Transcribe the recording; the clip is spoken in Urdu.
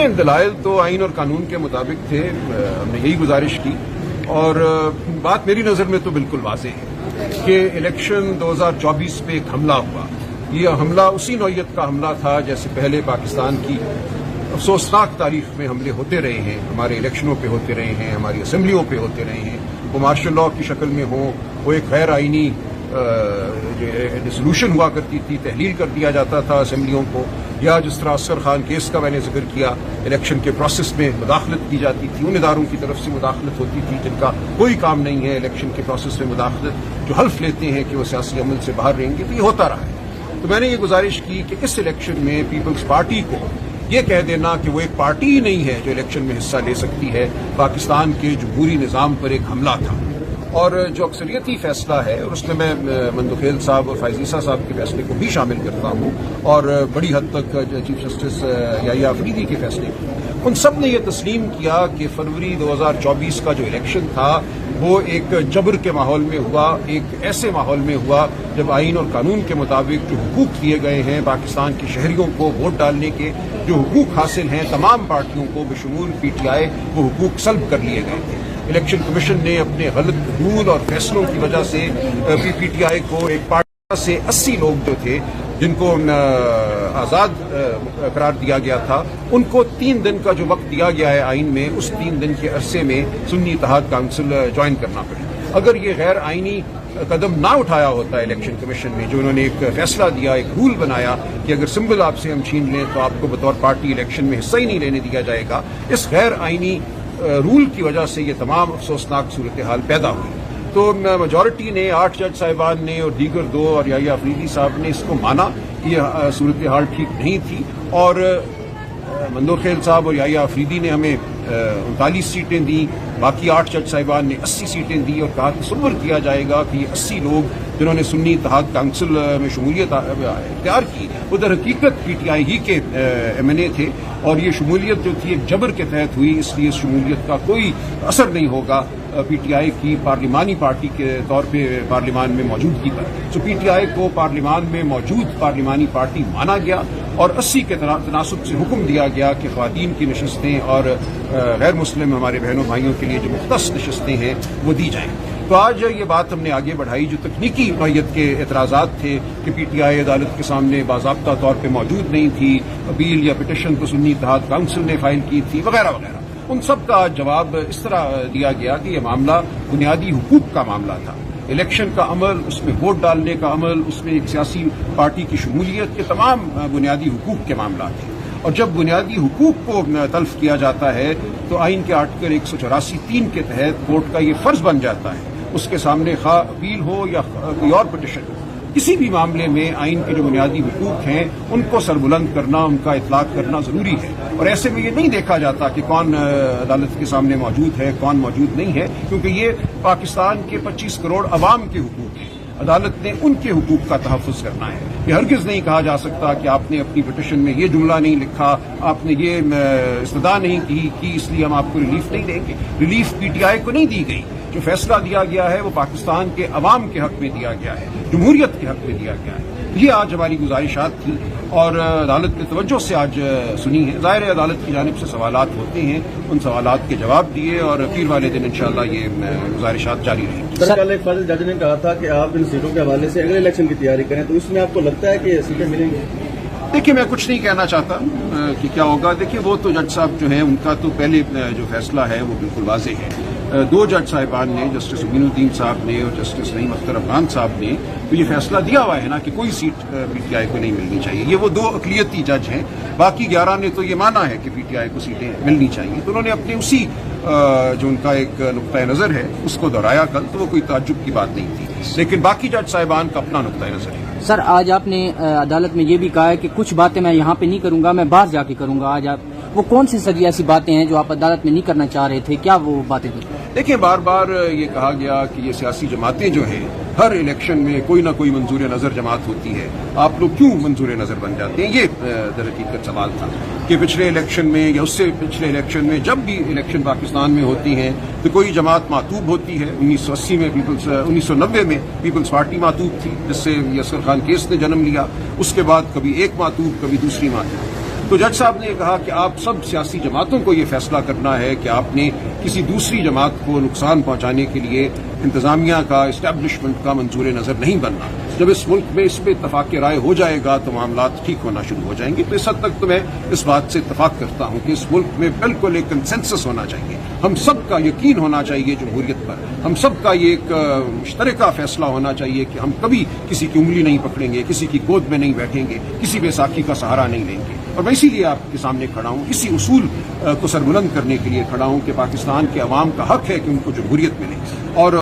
دیکھیں دلائل تو آئین اور قانون کے مطابق تھے، ہم نے یہی گزارش کی، اور بات میری نظر میں تو بالکل واضح ہے کہ الیکشن 2024 پہ ایک حملہ ہوا. یہ حملہ اسی نوعیت کا حملہ تھا جیسے پہلے پاکستان کی افسوسناک تاریخ میں حملے ہوتے رہے ہیں، ہمارے الیکشنوں پہ ہوتے رہے ہیں، ہماری اسمبلیوں پہ ہوتے رہے ہیں، وہ مارشل لاء کی شکل میں ہوں، وہ ایک غیر آئینی ڈسولوشن ہوا کرتی تھی، تحلیل کر دیا جاتا تھا اسمبلیوں کو، یا جس طرح اصغر خان کیس کا میں نے ذکر کیا، الیکشن کے پروسیس میں مداخلت کی جاتی تھی، ان اداروں کی طرف سے مداخلت ہوتی تھی جن کا کوئی کام نہیں ہے الیکشن کے پروسیس میں مداخلت، جو حلف لیتے ہیں کہ وہ سیاسی عمل سے باہر رہیں گے. تو یہ ہوتا رہا ہے. تو میں نے یہ گزارش کی کہ اس الیکشن میں پیپلز پارٹی کو یہ کہہ دینا کہ وہ ایک پارٹی ہی نہیں ہے جو الیکشن میں حصہ لے سکتی ہے، پاکستان کے جمہوری نظام پر ایک حملہ تھا. اور جو اکثریتی فیصلہ ہے، اور اس میں میں مندوخیل صاحب اور فائز عیسیٰ صاحب کے فیصلے کو بھی شامل کرتا ہوں، اور بڑی حد تک چیف جسٹس یحییٰ آفریدی کے فیصلے کو، ان سب نے یہ تسلیم کیا کہ فروری 2024 کا جو الیکشن تھا وہ ایک جبر کے ماحول میں ہوا، ایک ایسے ماحول میں ہوا جب آئین اور قانون کے مطابق جو حقوق دیے گئے ہیں پاکستان کے شہریوں کو ووٹ ڈالنے کے، جو حقوق حاصل ہیں تمام پارٹیوں کو بشمول پی ٹی آئی، وہ حقوق سلب کر لیے گئے تھے. الیکشن کمیشن نے اپنے غلط رول اور فیصلوں کی وجہ سے پی ٹی آئی کو ایک پارٹی سے 80 لوگ جو تھے جن کو آزاد قرار دیا گیا تھا، ان کو 3 دن کا جو وقت دیا گیا ہے آئین میں، اس 3 دن کے عرصے میں سنی اتحاد کونسل جوائن کرنا پڑے. اگر یہ غیر آئینی قدم نہ اٹھایا ہوتا ہے الیکشن کمیشن نے، جو انہوں نے ایک فیصلہ دیا، ایک رول بنایا کہ اگر سمبل آپ سے ہم چھین لیں تو آپ کو بطور پارٹی الیکشن میں حصہ ہی نہیں لینے دیا جائے گا، اس غیر آئینی رول کی وجہ سے یہ تمام افسوسناک صورتحال پیدا ہوئی. تو میجورٹی نے، 8 جج صاحبان نے اور دیگر 2 اور یحییٰ آفریدی صاحب نے اس کو مانا کہ یہ صورتحال ٹھیک نہیں تھی، اور مندوخیل صاحب اور یحییٰ آفریدی نے ہمیں 39 سیٹیں دیں، باقی 8 جج صاحبان نے 80 سیٹیں دی، اور کہا تصور کیا جائے گا کہ یہ 80 لوگ جنہوں نے سنی اتحاد کونسل میں شمولیت اختیار کی وہ در حقیقت پی ٹی آئی ہی کے ایم این اے تھے، اور یہ شمولیت جو تھی ایک جبر کے تحت ہوئی، اس لیے اس شمولیت کا کوئی اثر نہیں ہوگا پی ٹی آئی کی پارلیمانی پارٹی کے طور پہ پارلیمان میں موجودگی پر. تو پی ٹی آئی کو پارلیمان میں موجود پارلیمانی پارٹی مانا گیا، اور 80 کے تناسب سے حکم دیا گیا کہ خواتین کی نشستیں اور غیر مسلم ہمارے بہنوں بھائیوں کے لیے جو مختص نشستیں ہیں وہ دی جائیں. تو آج یہ بات ہم نے آگے بڑھائی، جو تکنیکی نوعیت کے اعتراضات تھے کہ پی ٹی آئی عدالت کے سامنے باضابطہ طور پہ موجود نہیں تھی، اپیل یا پٹیشن تو سنی اتحاد کونسل نے فائل کی تھی، وغیرہ وغیرہ، ان سب کا جواب اس طرح دیا گیا کہ یہ معاملہ بنیادی حقوق کا معاملہ تھا. الیکشن کا عمل، اس میں ووٹ ڈالنے کا عمل، اس میں ایک سیاسی پارٹی کی شمولیت کے تمام بنیادی حقوق کے معاملات ہیں. اور جب بنیادی حقوق کو تلف کیا جاتا ہے تو آئین کے آرٹیکل 184(3) کے تحت کورٹ کا یہ فرض بن جاتا ہے، اس کے سامنے خواہ اپیل ہو یا کوئی اور پٹیشن ہو، کسی بھی معاملے میں آئین کے جو بنیادی حقوق ہیں ان کو سربلند کرنا، ان کا اطلاق کرنا ضروری ہے. اور ایسے میں یہ نہیں دیکھا جاتا کہ کون عدالت کے سامنے موجود ہے، کون موجود نہیں ہے، کیونکہ یہ پاکستان کے 25 کروڑ عوام کے حقوق ہیں. عدالت نے ان کے حقوق کا تحفظ کرنا ہے. یہ ہرگز نہیں کہا جا سکتا کہ آپ نے اپنی پٹیشن میں یہ جملہ نہیں لکھا، آپ نے یہ استدعا نہیں کی اس لیے ہم آپ کو ریلیف نہیں دیں گے. ریلیف پی ٹی آئی کو نہیں دی گئی. جو فیصلہ دیا گیا ہے وہ پاکستان کے عوام کے حق میں دیا گیا ہے، جمہوریت کے حق میں دیا گیا ہے. یہ آج ہماری گزارشات تھی، اور عدالت نے توجہ سے آج سنی ہے. ظاہر ہے عدالت کی جانب سے سوالات ہوتے ہیں، ان سوالات کے جواب دیے، اور پیر والے دن انشاءاللہ یہ گزارشات جاری رہیں گی. سر، کل ایک فضل جج نے کہا تھا کہ آپ ان سیٹوں کے حوالے سے اگلے الیکشن کی تیاری کریں، تو اس میں آپ کو لگتا ہے کہ سیٹیں ملیں گی؟ دیکھیے، میں کچھ نہیں کہنا چاہتا کہ کیا ہوگا. دیکھیے، وہ تو جج صاحب جو ہیں ان کا تو پہلے جو فیصلہ ہے وہ بالکل واضح ہے. 2 جج صاحبان نے، جسٹس مبین الدین صاحب نے اور جسٹس نعیم اختر افغان صاحب نے تو یہ فیصلہ دیا ہوا ہے نا کہ کوئی سیٹ پی ٹی آئی کو نہیں ملنی چاہیے. یہ وہ 2 اقلیتی جج ہیں. باقی 11 نے تو یہ مانا ہے کہ پی ٹی آئی کو سیٹیں ملنی چاہیے. تو انہوں نے اپنے اسی جو ان کا ایک نقطۂ نظر ہے اس کو دہرایا کل، تو وہ کوئی تعجب کی بات نہیں تھی. لیکن باقی جج صاحبان کا اپنا نقطۂ نظر ہے. سر، آج آپ نے عدالت میں یہ بھی کہا ہے کہ کچھ باتیں میں یہاں پہ نہیں کروں گا، میں باہر جا کے کروں گا. آج آپ وہ کون سی ساری ایسی باتیں ہیں جو آپ عدالت میں نہیں کرنا چاہ رہے تھے؟ کیا وہ باتیں تھیں؟ دیکھیں، بار بار یہ کہا گیا کہ یہ سیاسی جماعتیں جو ہیں ہر الیکشن میں کوئی نہ کوئی منظور نظر جماعت ہوتی ہے، آپ لوگ کیوں منظور نظر بن جاتے ہیں؟ یہ در حقیقت سوال تھا کہ پچھلے الیکشن میں یا اس سے پچھلے الیکشن میں جب بھی الیکشن پاکستان میں ہوتی ہیں تو کوئی جماعت معطوب ہوتی ہے. 1980 میں 1990 میں پیپلز پارٹی معطوب تھی، جس سے اصغر خان کیس نے جنم لیا. اس کے بعد کبھی ایک معطوب، کبھی دوسری معطوب. تو جج صاحب نے کہا کہ آپ سب سیاسی جماعتوں کو یہ فیصلہ کرنا ہے کہ آپ نے کسی دوسری جماعت کو نقصان پہنچانے کے لیے انتظامیہ کا اسٹیبلشمنٹ کا منظور نظر نہیں بننا. جب اس ملک میں اس پہ اتفاق رائے ہو جائے گا تو معاملات ٹھیک ہونا شروع ہو جائیں گے. تو اس حد تک تو میں اس بات سے اتفاق کرتا ہوں کہ اس ملک میں بالکل ایک کنسنسس ہونا چاہیے. ہم سب کا یقین ہونا چاہیے جمہوریت پر. ہم سب کا یہ ایک مشترکہ فیصلہ ہونا چاہیے کہ ہم کبھی کسی کی انگلی نہیں پکڑیں گے, کسی کی گود میں نہیں بیٹھیں گے, کسی بیساکھی کا سہارا نہیں لیں گے. اور میں اسی لیے آپ کے سامنے کھڑا ہوں, اسی اصول کو سربلند کرنے کے لیے کھڑا ہوں کہ پاکستان کے عوام کا حق ہے کہ ان کو جمہوریت ملے. اور